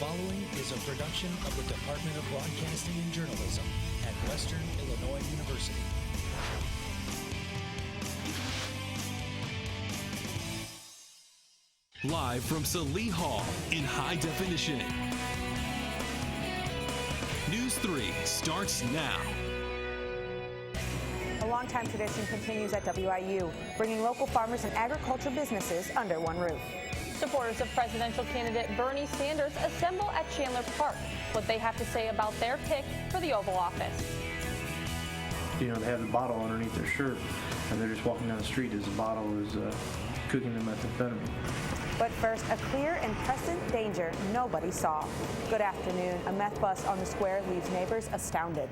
following is a production of the Department of Broadcasting and Journalism at Western Illinois University. Live from Salee Hall in high definition. News 3 starts now. A longtime tradition continues at WIU, bringing local farmers and agriculture businesses under one roof. Supporters of presidential candidate Bernie Sanders assemble at Chandler Park. What they have to say about their pick for the Oval Office. They have the bottle underneath their shirt, and they're just walking down the street as the bottle is cooking them methamphetamine. But first, a clear and present danger nobody saw. Good afternoon. A meth bust on the square leaves neighbors astounded.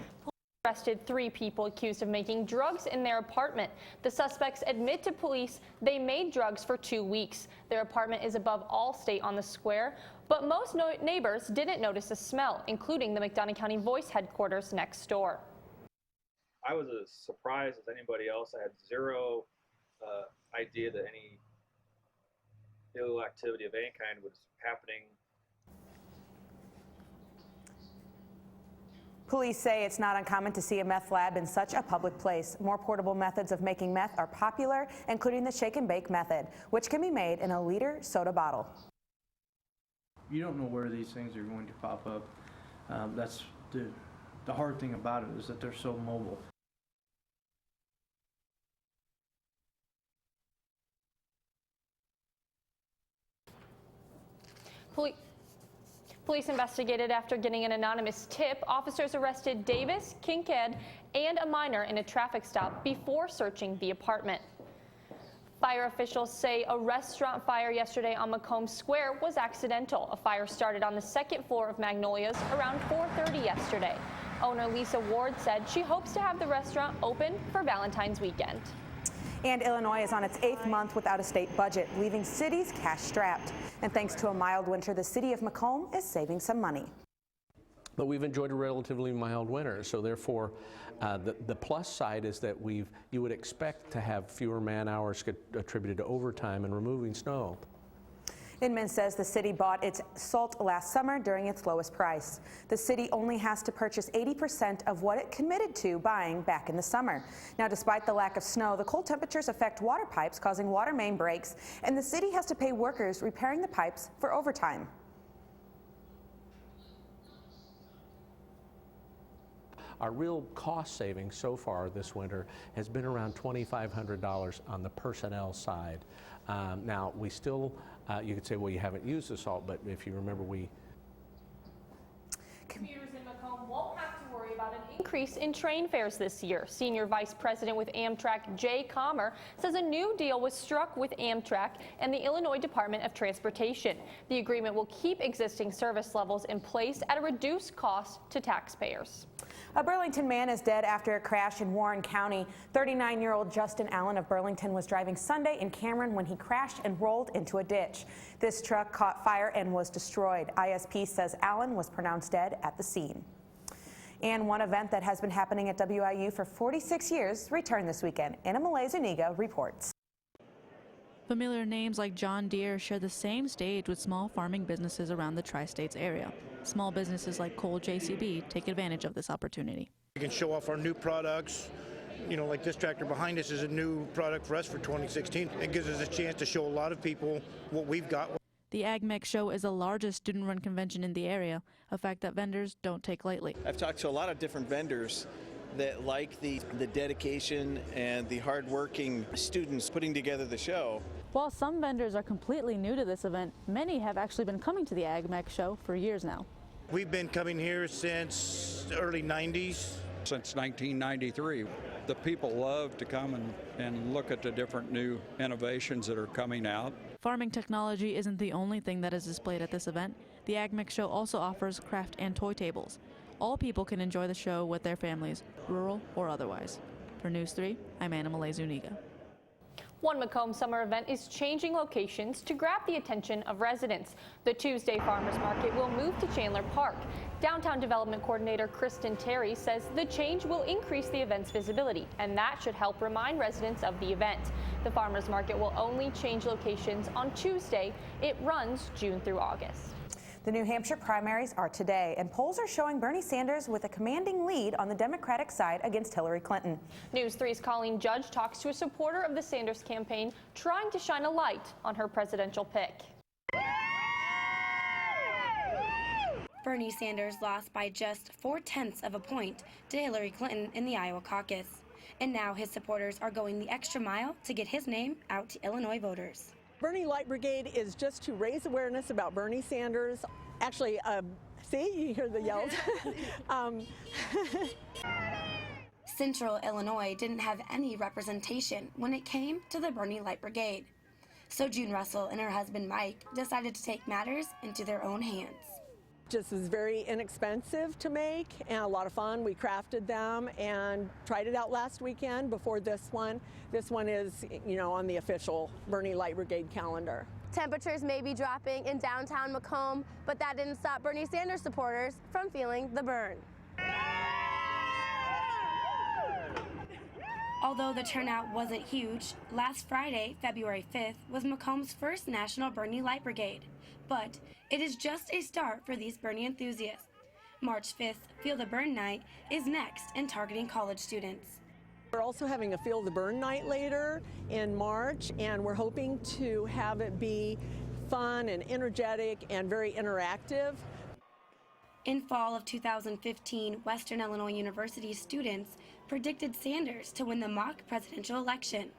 Arrested 3 people accused of making drugs in their apartment. The suspects admit to police they made drugs for 2 weeks. Their apartment is above Allstate on the square, but most neighbors didn't notice a smell, including the McDonough County Voice headquarters next door. I was as surprised as anybody else. I had zero idea that any illegal activity of any kind was happening. Police say it's not uncommon to see a meth lab in such a public place. More portable methods of making meth are popular, including the shake and bake method, which can be made in a liter soda bottle. You don't know where these things are going to pop up. That's the hard thing about it, is that they're so mobile. Police investigated after getting an anonymous tip. Officers arrested Davis, Kincaid, and a minor in a traffic stop before searching the apartment. Fire officials say a restaurant fire yesterday on Macomb Square was accidental. A fire started on the 2nd floor of Magnolia's around 4:30 yesterday. Owner Lisa Ward said she hopes to have the restaurant open for Valentine's weekend. And Illinois is on its 8th month without a state budget, leaving cities cash-strapped. And thanks to a mild winter, the city of Macomb is saving some money. But we've enjoyed a relatively mild winter, so therefore the plus side is that you would expect to have fewer man hours attributed to overtime and removing snow. Inman says the city bought its salt last summer during its lowest price. The city only has to purchase 80% of what it committed to buying back in the summer. Now, despite the lack of snow, the cold temperatures affect water pipes, causing water main breaks, and the city has to pay workers repairing the pipes for overtime. Our real cost savings so far this winter has been around $2,500 on the personnel side. Now, we still, you could say, well, you haven't used the salt, but if you remember, Commuters in Macomb won't have to worry about an increase in train fares this year. Senior Vice President with Amtrak, Jay Comer, says a new deal was struck with Amtrak and the Illinois Department of Transportation. The agreement will keep existing service levels in place at a reduced cost to taxpayers. A Burlington man is dead after a crash in Warren County. 39-year-old Justin Allen of Burlington was driving Sunday in Cameron when he crashed and rolled into a ditch. This truck caught fire and was destroyed. ISP says Allen was pronounced dead at the scene. And one event that has been happening at WIU for 46 years returned this weekend. Anna Malay Zuniga reports. Familiar names like John Deere share the same stage with small farming businesses around the Tri-States area. Small businesses like Cole JCB take advantage of this opportunity. We can show off our new products. Like this tractor behind us is a new product for us for 2016. It gives us a chance to show a lot of people what we've got. The AgMech show is the largest student-run convention in the area, a fact that vendors don't take lightly. I've talked to a lot of different vendors that like the dedication and the hard-working students putting together the show. While some vendors are completely new to this event, many have actually been coming to the AgMech show for years now. We've been coming here since the early 90s. Since 1993. The people love to come and look at the different new innovations that are coming out. Farming technology isn't the only thing that is displayed at this event. The AgMech show also offers craft and toy tables. All people can enjoy the show with their families, rural or otherwise. For News 3, I'm Anna Malay Zuniga. One Macomb summer event is changing locations to grab the attention of residents. The Tuesday Farmers Market will move to Chandler Park. Downtown Development Coordinator Kristen Terry says the change will increase the event's visibility, and that should help remind residents of the event. The Farmers Market will only change locations on Tuesday. It runs June through August. The New Hampshire primaries are today, and polls are showing Bernie Sanders with a commanding lead on the Democratic side against Hillary Clinton. News 3's Colleen Judge talks to a supporter of the Sanders campaign trying to shine a light on her presidential pick. Bernie Sanders lost by just 0.4 of a point to Hillary Clinton in the Iowa caucus. And now his supporters are going the extra mile to get his name out to Illinois voters. Bernie Light Brigade is just to raise awareness about Bernie Sanders. Actually, see, you hear the yells. Central Illinois didn't have any representation when it came to the Bernie Light Brigade. So June Russell and her husband Mike decided to take matters into their own hands. Just is very inexpensive to make and a lot of fun. We crafted them and tried it out last weekend before this one. This one is, on the official Bernie Light Brigade calendar. Temperatures may be dropping in downtown Macomb, but that didn't stop Bernie Sanders supporters from feeling the burn. Although the turnout wasn't huge, last Friday, February 5th, was Macomb's first National Bernie Light Brigade. But it is just a start for these Bernie enthusiasts. March 5th, Feel the Burn Night, is next and targeting college students. We're also having a Feel the Burn Night later in March, and we're hoping to have it be fun and energetic and very interactive. In fall of 2015, Western Illinois University students predicted Sanders to win the mock presidential election.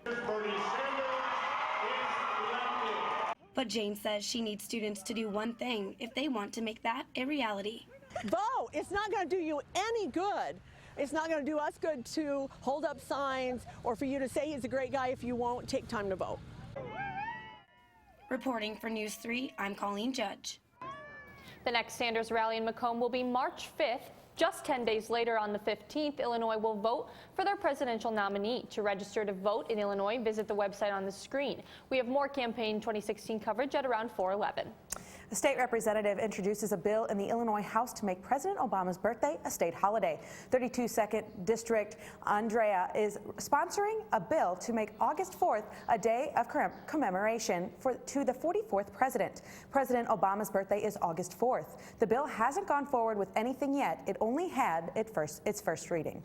But Jane says she needs students to do one thing if they want to make that a reality. Vote! It's not going to do you any good. It's not going to do us good to hold up signs or for you to say he's a great guy if you won't take time to vote. Reporting for News 3, I'm Colleen Judge. The next Sanders rally in Macomb will be March 5th. Just 10 days later, on the 15th, Illinois will vote for their presidential nominee. To register to vote in Illinois, visit the website on the screen. We have more campaign 2016 coverage at around 4:11. A state representative introduces a bill in the Illinois House to make President Obama's birthday a state holiday. 32nd District Andrea is sponsoring a bill to make August 4th a day of commemoration to the 44th president. President Obama's birthday is August 4th. The bill hasn't gone forward with anything yet. It only had its first reading.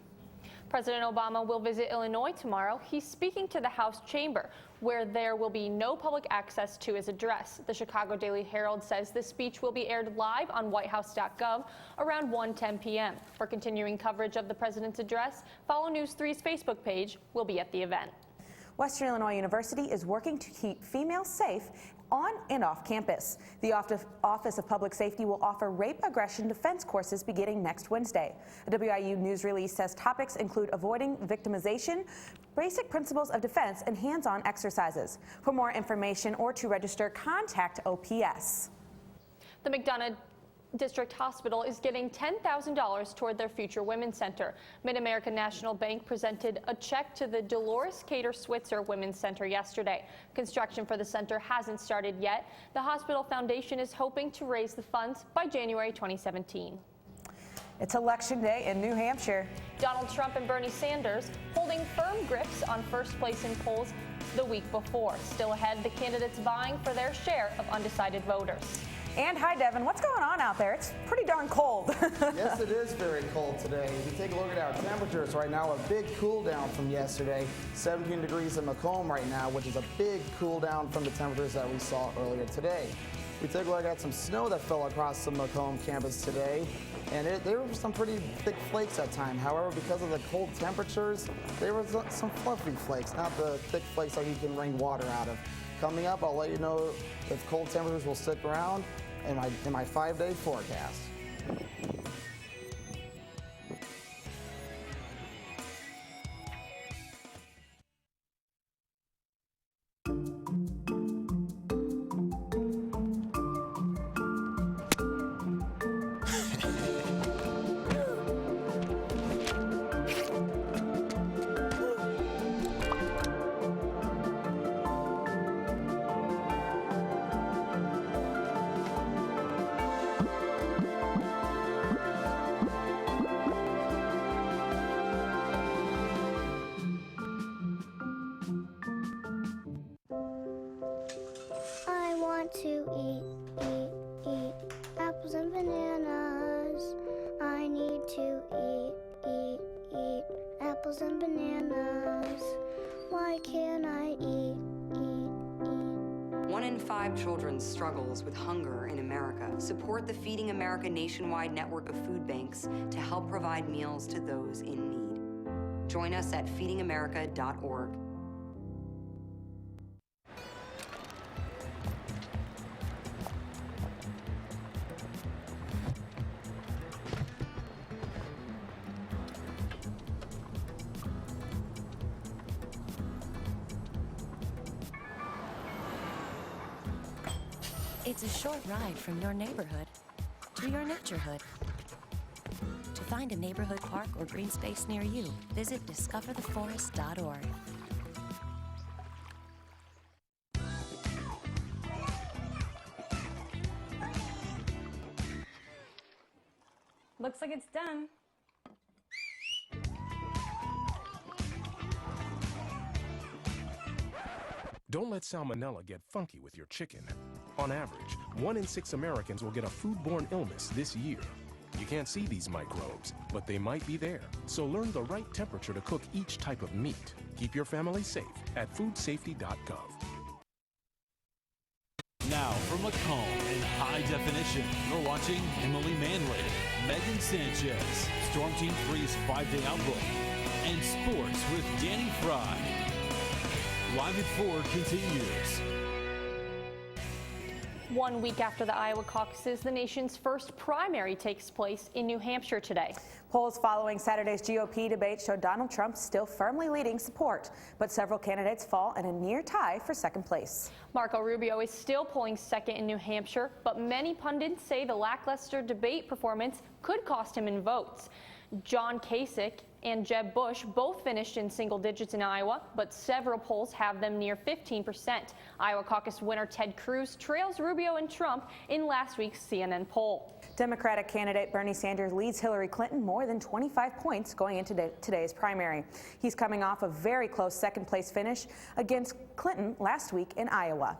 President Obama will visit Illinois tomorrow. He's speaking to the House chamber, where there will be no public access to his address. The Chicago Daily Herald says the speech will be aired live on whitehouse.gov around 1:10 p.m. For continuing coverage of the president's address, follow News 3's Facebook page. We'll be at the event. Western Illinois University is working to keep females safe on and off campus. The Office of Public Safety will offer rape aggression defense courses beginning next Wednesday. A WIU news release says topics include avoiding victimization, basic principles of defense, and hands-on exercises. For more information or to register, contact OPS. The McDonough District Hospital is getting $10,000 toward their future Women's Center. Mid-American National Bank presented a check to the Dolores Cater Switzer Women's Center yesterday. Construction for the center hasn't started yet. The hospital foundation is hoping to raise the funds by January 2017. It's Election Day in New Hampshire. Donald Trump and Bernie Sanders holding firm grips on first place in polls the week before. Still ahead, the candidates vying for their share of undecided voters. And hi, Devin. What's going on out there? It's pretty darn cold. Yes, it is very cold today. If you take a look at our temperatures right now, a big cool down from yesterday. 17 degrees in Macomb right now, which is a big cool down from the temperatures that we saw earlier today. We take a look at some snow that fell across the Macomb campus today, and there were some pretty thick flakes at times. However, because of the cold temperatures, there was some fluffy flakes, not the thick flakes that you can rain water out of. Coming up, I'll let you know if cold temperatures will stick around in my 5-day forecast. apples and bananas. I need to eat apples and bananas. Why can't I eat? 1 in 5 children struggles with hunger in America. Support the Feeding America nationwide network of food banks to help provide meals to those in need. Join us at feedingamerica.org. It's a short ride from your neighborhood to your naturehood. To find a neighborhood park or green space near you, visit discovertheforest.org. Looks like it's done. Don't let salmonella get funky with your chicken. On average, 1 in 6 Americans will get a foodborne illness this year. You can't see these microbes, but they might be there. So learn the right temperature to cook each type of meat. Keep your family safe at foodsafety.gov. Now from Macomb in high definition, you're watching Emily Manley, Megan Sanchez, Storm Team 3's 5-day outlook, and sports with Danny Fry. Live at 4 continues. 1 week after the Iowa caucuses, the nation's first primary takes place in New Hampshire today. Polls following Saturday's GOP debate showed Donald Trump still firmly leading support, but several candidates fall in a near tie for second place. Marco Rubio is still polling second in New Hampshire, but many pundits say the lackluster debate performance could cost him in votes. John Kasich and Jeb Bush both finished in single digits in Iowa, but several polls have them near 15%. Iowa caucus winner Ted Cruz trails Rubio and Trump in last week's CNN poll. Democratic candidate Bernie Sanders leads Hillary Clinton more than 25 points going into today's primary. He's coming off a very close second-place finish against Clinton last week in Iowa.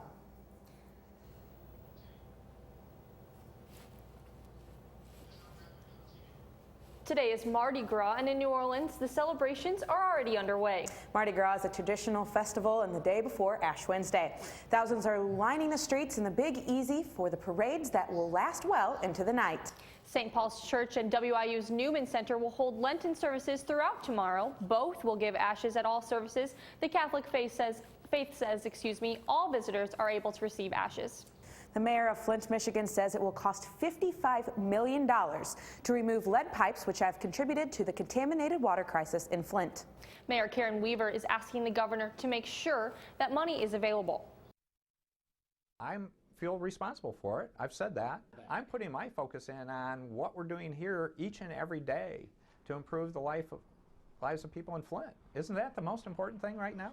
Today is Mardi Gras, and in New Orleans, the celebrations are already underway. Mardi Gras is a traditional festival and the day before Ash Wednesday. Thousands are lining the streets in the Big Easy for the parades that will last well into the night. St. Paul's Church and WIU's Newman Center will hold Lenten services throughout tomorrow. Both will give ashes at all services. The Catholic faith says, all visitors are able to receive ashes. The mayor of Flint, Michigan says it will cost $55 million to remove lead pipes, which have contributed to the contaminated water crisis in Flint. Mayor Karen Weaver is asking the governor to make sure that money is available. I feel responsible for it. I've said that. I'm putting my focus in on what we're doing here each and every day to improve the lives of people in Flint. Isn't that the most important thing right now?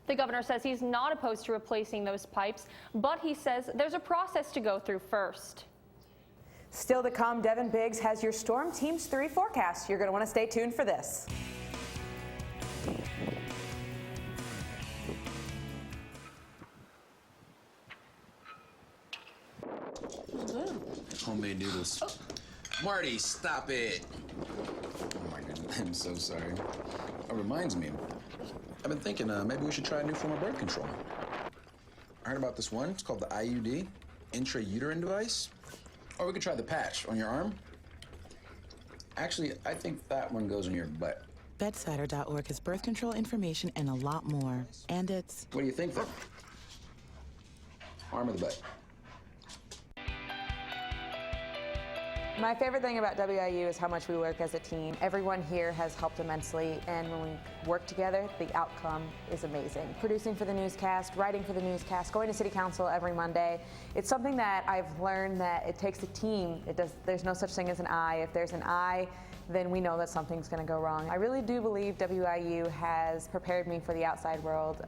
The governor says he's not opposed to replacing those pipes, but he says there's a process to go through first. Still to come, Devin Biggs has your Storm Teams 3 forecast. You're going to want to stay tuned for this. Homemade noodles. Oh. Marty, stop it. Oh my goodness, I'm so sorry. That reminds me. I've been thinking maybe we should try a new form of birth control. I heard about this one. It's called the IUD, intrauterine device. Or we could try the patch on your arm. Actually, I think that one goes in your butt. Bedsider.org has birth control information and a lot more. And it's... What do you think, then? Arm or the butt? My favorite thing about WIU is how much we work as a team. Everyone here has helped immensely, and when we work together, the outcome is amazing. Producing for the newscast, writing for the newscast, going to city council every Monday. It's something that I've learned that it takes a team. There's no such thing as an I. If there's an I, then we know that something's going to go wrong. I really do believe WIU has prepared me for the outside world.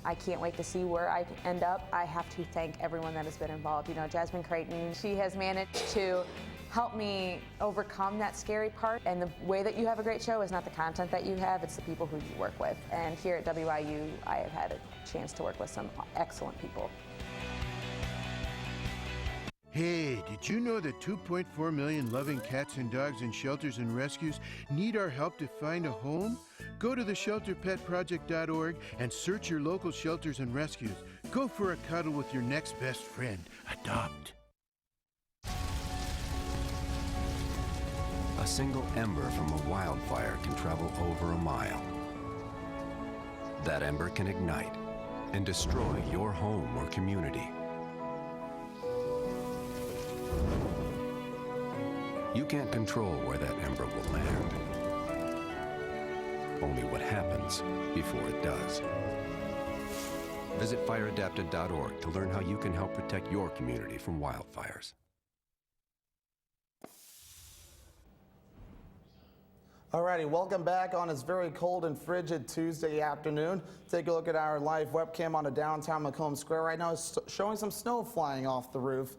I can't wait to see where I end up. I have to thank everyone that has been involved. You know, Jasmine Creighton, she has managed to help me overcome that scary part. And the way that you have a great show is not the content that you have, it's the people who you work with. And here at WIU, I have had a chance to work with some excellent people. Hey, did you know that 2.4 million loving cats and dogs in shelters and rescues need our help to find a home? Go to theshelterpetproject.org and search your local shelters and rescues. Go for a cuddle with your next best friend. Adopt. A single ember from a wildfire can travel over a mile. That ember can ignite and destroy your home or community. You can't control where that ember will land. Only what happens before it does. Visit fireadapted.org to learn how you can help protect your community from wildfires. Alrighty, welcome back on this very cold and frigid Tuesday afternoon. Take a look at our live webcam on the downtown Macomb Square right now. It's showing some snow flying off the roof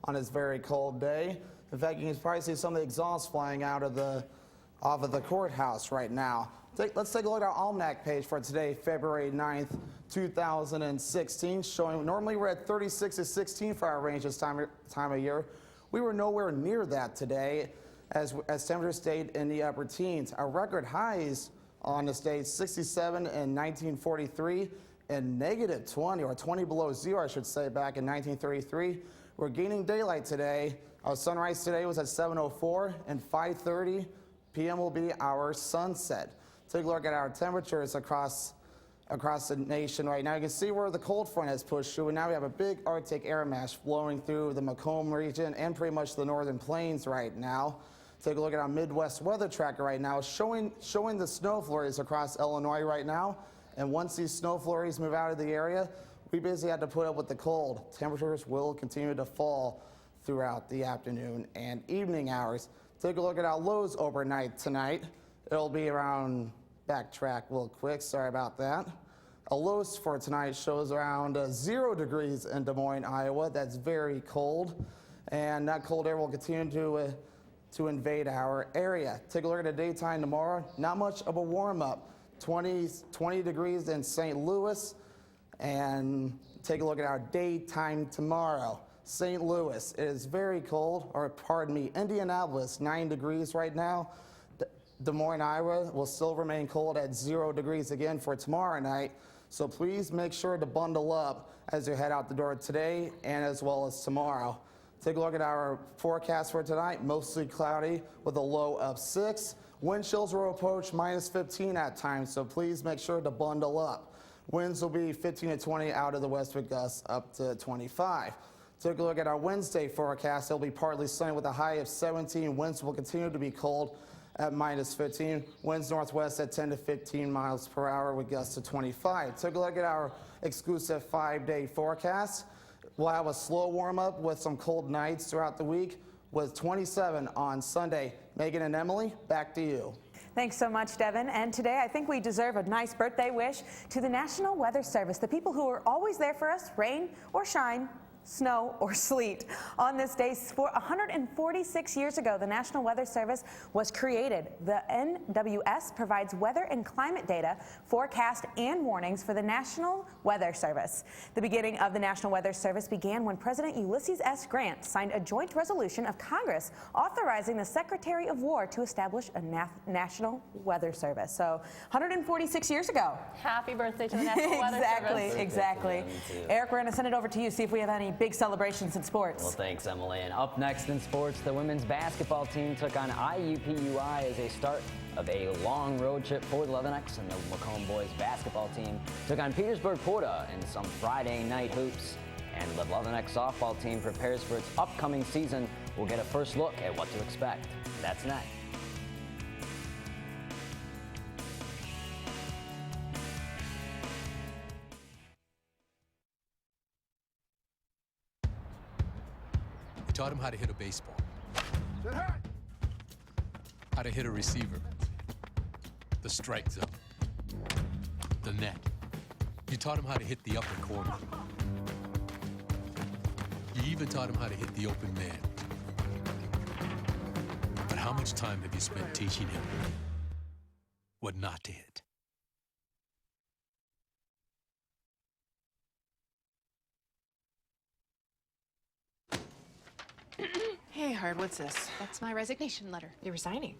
on this very cold day. In fact, you can probably see some of the exhaust flying off of the courthouse right now. Let's take a look at our almanac page for today, February 9th, 2016. Showing normally we're at 36 to 16 for our range this time of year. We were nowhere near that today, as temperatures stayed in the upper teens. Our record highs on this day, 67 in 1943 and negative 20, or 20 below zero, I should say, back in 1933. We're gaining daylight today. Our sunrise today was at 7:04, and 5:30 p.m. will be our sunset. Take a look at our temperatures across the nation right now. You can see where the cold front has pushed through, and now we have a big Arctic air mass blowing through the Macomb region and pretty much the northern plains right now. Take a look at our Midwest weather tracker right now, showing the snow flurries across Illinois right now. And once these snow flurries move out of the area, we basically have to put up with the cold. Temperatures will continue to fall throughout the afternoon and evening hours. Take a look at our lows overnight tonight. It'll be around, backtrack real quick, sorry about that. A low for tonight shows around 0 degrees in Des Moines, Iowa. That's very cold. And that cold air will continue to invade our area. Take a look at the daytime tomorrow. Not much of a warm up. 20 degrees in St. Louis. And take a look at our daytime tomorrow. St. Louis is very cold, or pardon me, Indianapolis, 9 degrees right now. Des Moines, Iowa will still remain cold at 0 degrees again for tomorrow night. So please make sure to bundle up as you head out the door today and as well as tomorrow. Take a look at our forecast for tonight. Mostly cloudy with a low of 6. Wind chills will approach minus 15 at times, so please make sure to bundle up. Winds will be 15 to 20 out of the west with gusts up to 25. Take a look at our Wednesday forecast. It'll be partly sunny with a high of 17. Winds will continue to be cold at minus 15. Winds northwest at 10 to 15 miles per hour with gusts to 25. Take a look at our exclusive 5-day forecast. We'll have a slow warm-up with some cold nights throughout the week with 27 on Sunday. Megan and Emily, back to you. Thanks so much, Devin. And today I think we deserve a nice birthday wish to the National Weather Service, the people who are always there for us, rain or shine, snow or sleet. On this day, 146 years ago, the National Weather Service was created. The NWS provides weather and climate data, forecast, and warnings for the National Weather Service. The beginning of the National Weather Service began when President Ulysses S. Grant signed a joint resolution of Congress authorizing the Secretary of War to establish a National Weather Service. So 146 years ago. Happy birthday to the National Weather Service. Exactly. Eric, we're going to send it over to you, see if we have any big celebrations in sports. Well, thanks, Emily. And up next in sports, the women's basketball team took on IUPUI as a start of a long road trip for the Leathernecks, and the Macomb boys basketball team took on Petersburg Porta in some Friday night hoops. And the Leathernecks softball team prepares for its upcoming season. We'll get a first look at what to expect. That's next. Taught him how to hit a baseball, how to hit a receiver, the strike zone, the net. You taught him how to hit the upper corner. You even taught him how to hit the open man. But how much time have you spent teaching him what not to hit? sweetheart, what's this? That's my resignation letter. You're resigning.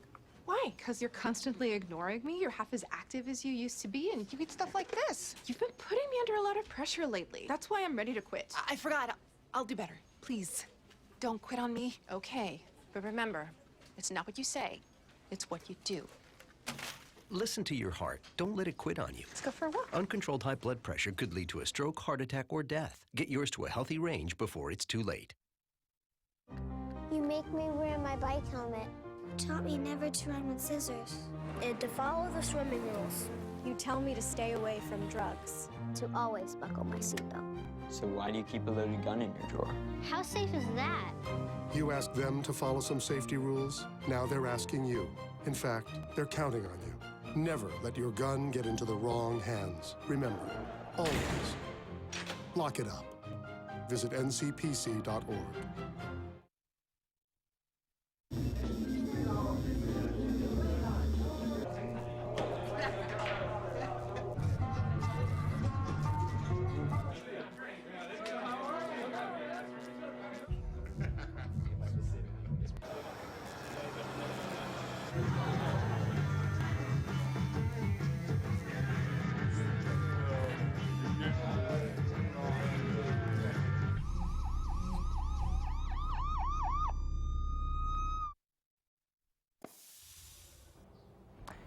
Why? Because you're constantly ignoring me. You're half as active as you used to be, and you eat stuff like this. You've been putting me under a lot of pressure lately. That's why I'm ready to quit. I forgot. I'll do better. Please, don't quit on me. Okay, but remember, it's not what you say, it's what you do. Listen to your heart. Don't let it quit on you. Let's go for a walk. Uncontrolled high blood pressure could lead to a stroke, heart attack, or death. Get yours to a healthy range before it's too late. You make me wear my bike helmet. Taught me never to run with scissors. And to follow the swimming rules. You tell me to stay away from drugs. To always buckle my seatbelt. So why do you keep a loaded gun in your drawer? How safe is that? You asked them to follow some safety rules. Now they're asking you. In fact, they're counting on you. Never let your gun get into the wrong hands. Remember, always lock it up. Visit ncpc.org.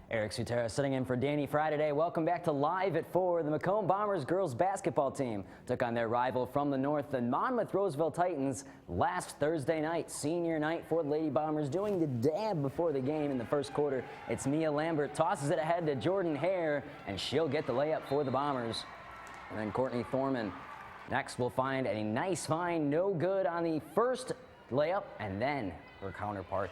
Eric Sutera sitting in for Danny Fry today. Welcome back to Live at 4. The Macomb Bombers girls basketball team took on their rival from the north, the Monmouth Roseville Titans, last Thursday night. Senior night for the Lady Bombers, doing the dab before the game in the first quarter. It's Mia Lambert, tosses it ahead to Jordan Hare, and she'll get the layup for the Bombers. And then Courtney Thorman next will find a nice find, no good on the first layup, and then her counterpart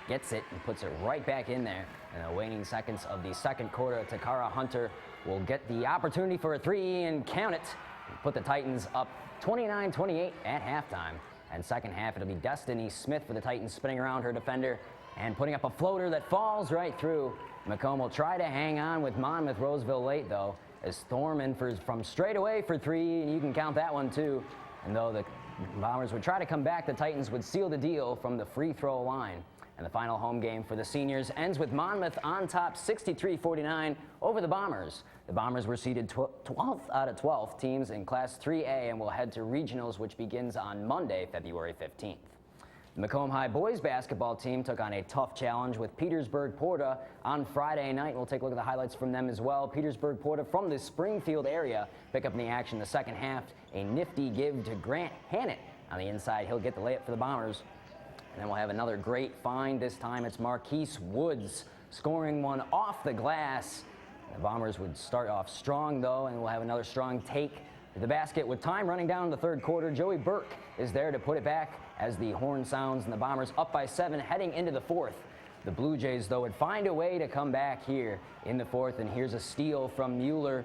gets it and puts it right back in there. In the waning seconds of the second quarter, Takara Hunter will get the opportunity for a three and count it. And put the Titans up 29-28 at halftime. And second half, it'll be Destiny Smith for the Titans spinning around her defender and putting up a floater that falls right through. Macomb will try to hang on with Monmouth Roseville late, though, as Thorman from straight away for three, and you can count that one, too. And though the Bombers would try to come back, the Titans would seal the deal from the free throw line. And the final home game for the seniors ends with Monmouth on top 63-49 over the Bombers. The Bombers were seeded 12th out of 12 teams in Class 3A and will head to regionals, which begins on Monday, February 15th. The Macomb High boys basketball team took on a tough challenge with Petersburg Porta on Friday night. We'll take a look at the highlights from them as well. Petersburg Porta from the Springfield area pick up in the action the second half. A nifty give to Grant Hannett on the inside. He'll get the layup for the Bombers. And then we'll have another great find. This time it's Marquise Woods scoring one off the glass. The Bombers would start off strong, though, and we'll have another strong take to the basket. With time running down in the third quarter, Joey Burke is there to put it back as the horn sounds, and the Bombers up by 7 heading into the fourth. The Blue Jays, though, would find a way to come back here in the fourth, and here's a steal from Mueller,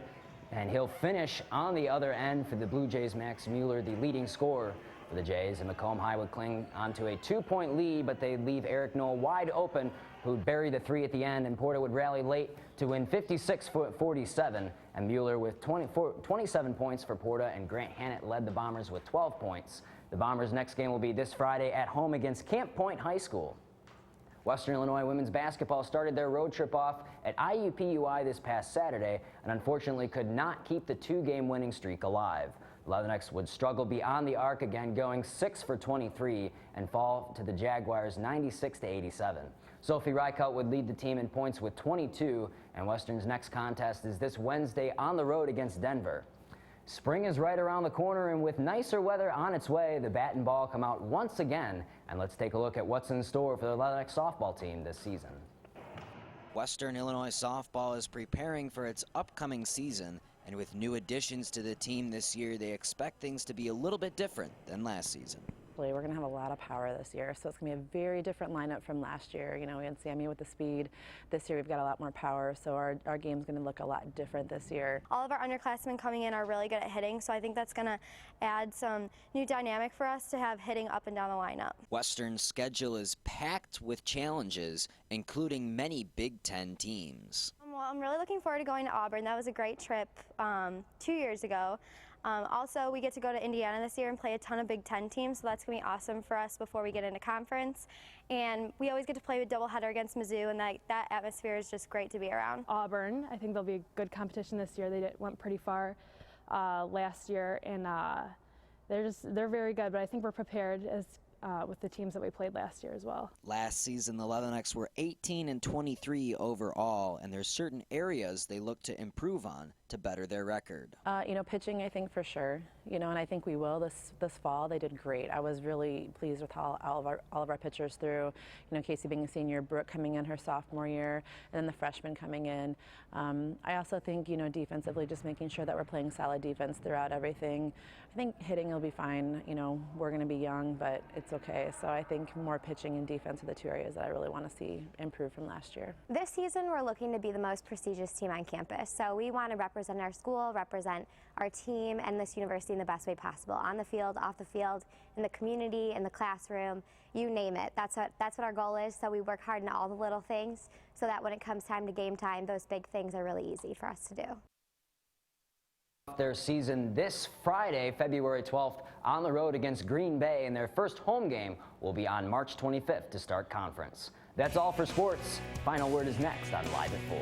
and he'll finish on the other end for the Blue Jays. Max Mueller, the leading scorer for the Jays, and Macomb High would cling onto a 2-point lead, but they'd leave Eric Knoll wide open, who'd bury the three at the end, and Porta would rally late to win 56-47, and Mueller with 27 points for Porta, and Grant Hannett led the Bombers with 12 points. The Bombers' next game will be this Friday at home against Camp Point High School. Western Illinois women's basketball started their road trip off at IUPUI this past Saturday and unfortunately could not keep the 2-game winning streak alive. Leathernecks would struggle beyond the arc again, going 6 for 23 and fall to the Jaguars 96-87. Sophie Reichelt would lead the team in points with 22, and Western's next contest is this Wednesday on the road against Denver. Spring is right around the corner, and with nicer weather on its way, the bat and ball come out once again. And let's take a look at what's in store for the Leathernecks softball team this season. Western Illinois softball is preparing for its upcoming season, and with new additions to the team this year, they expect things to be a little bit different than last season. We're going to have a lot of power this year, so it's going to be a very different lineup from last year. You know, we had Sammy with the speed. This year we've got a lot more power, so our game's going to look a lot different this year. All of our underclassmen coming in are really good at hitting, so I think that's going to add some new dynamic for us to have hitting up and down the lineup. Western's schedule is packed with challenges, including many Big Ten teams. Well, I'm really looking forward to going to Auburn. That was a great trip 2 years ago. Also, we get to go to Indiana this year and play a ton of Big Ten teams, so that's going to be awesome for us before we get into conference. And we always get to play a doubleheader against Mizzou, and that atmosphere is just great to be around. Auburn, I think they'll be a good competition this year. They went pretty far last year, and they're very good, but I think we're prepared as with the teams that we played last year as well. Last season, the Leathernecks were 18-23 overall, and there's certain areas they look to improve on to better their record. Pitching, I think for sure. And I think we will this fall. They did great. I was really pleased with all of our pitchers through. Casey being a senior, Brooke coming in her sophomore year, and then the freshmen coming in. I also think defensively, just making sure that we're playing solid defense throughout everything. I think hitting will be fine. We're going to be young, but it's okay. So I think more pitching and defense are the two areas that I really want to see improve from last year. This season, we're looking to be the most prestigious team on campus. So we want to represent our school, represent our team and this university in the best way possible, on the field, off the field, in the community, in the classroom, you name it. That's what our goal is. So we work hard in all the little things so that when it comes time to game time, those big things are really easy for us to do. Their season this Friday, February 12th, on the road against Green Bay, and their first home game will be on March 25th to start conference. That's all for sports. Final word is next on Live at 4.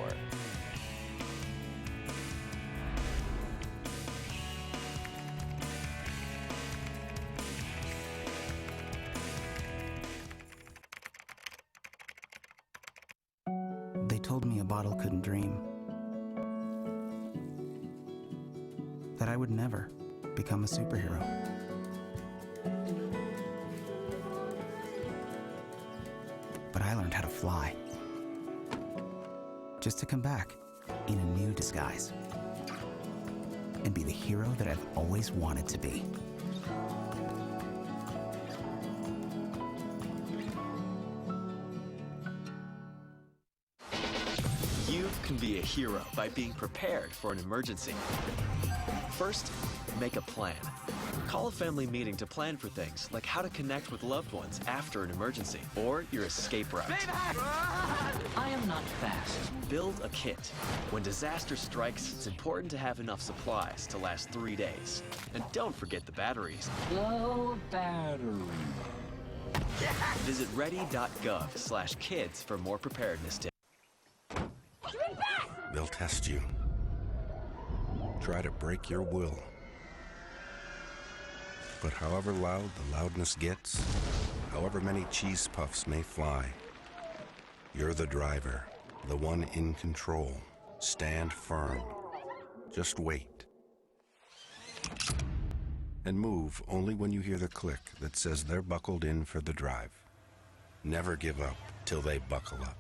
They told me a bottle couldn't dream. That I would never become a superhero. But I learned how to fly. Just to come back in a new disguise. And be the hero that I've always wanted to be. You can be a hero by being prepared for an emergency. First, make a plan. Call a family meeting to plan for things like how to connect with loved ones after an emergency or your escape route. I am not fast. Build a kit. When disaster strikes, it's important to have enough supplies to last 3 days. And don't forget the batteries. Low battery. Visit ready.gov/kids for more preparedness tips. They'll test you. Try to break your will. But however loud the loudness gets, however many cheese puffs may fly, you're the driver, the one in control. Stand firm. Just wait. And move only when you hear the click that says they're buckled in for the drive. Never give up till they buckle up.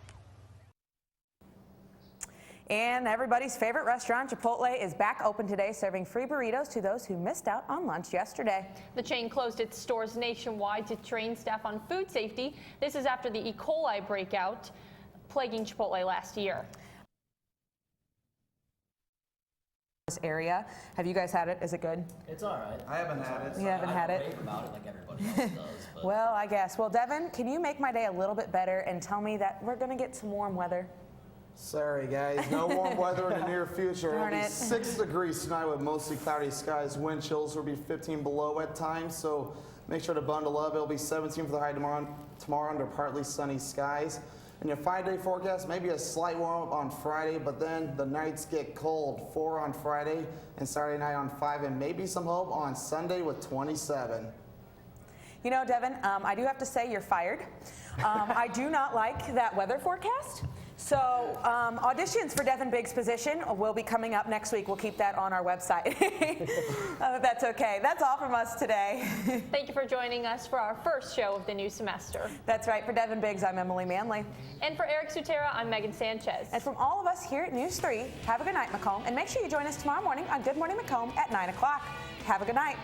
And everybody's favorite restaurant, Chipotle, is back open today, serving free burritos to those who missed out on lunch yesterday. The chain closed its stores nationwide to train staff on food safety. This is after the E. coli breakout plaguing Chipotle last year. This area, have you guys had it? Is it good? It's all right. I haven't had it. You haven't had it? I rave about it like everybody else does. But. Well, I guess. Well, Devin, can you make my day a little bit better and tell me that we're going to get some warm weather? Sorry, guys. No warm weather in the near future. Darn It'll be it. 6 degrees tonight with mostly cloudy skies. Wind chills will be 15 below at times, so make sure to bundle up. It'll be 17 for the high tomorrow under partly sunny skies. And your 5-day forecast, maybe a slight warm up on Friday, but then the nights get cold. 4 on Friday and Saturday night on 5, and maybe some hope on Sunday with 27. You know, Devin, I do have to say you're fired. I do not like that weather forecast. So auditions for Devin Biggs' position will be coming up next week. We'll keep that on our website. That's okay. That's all from us today. Thank you for joining us for our first show of the new semester. That's right. For Devin Biggs, I'm Emily Manley. And for Eric Sutera, I'm Megan Sanchez. And from all of us here at News 3, have a good night, Macomb. And make sure you join us tomorrow morning on Good Morning Macomb at 9 o'clock. Have a good night.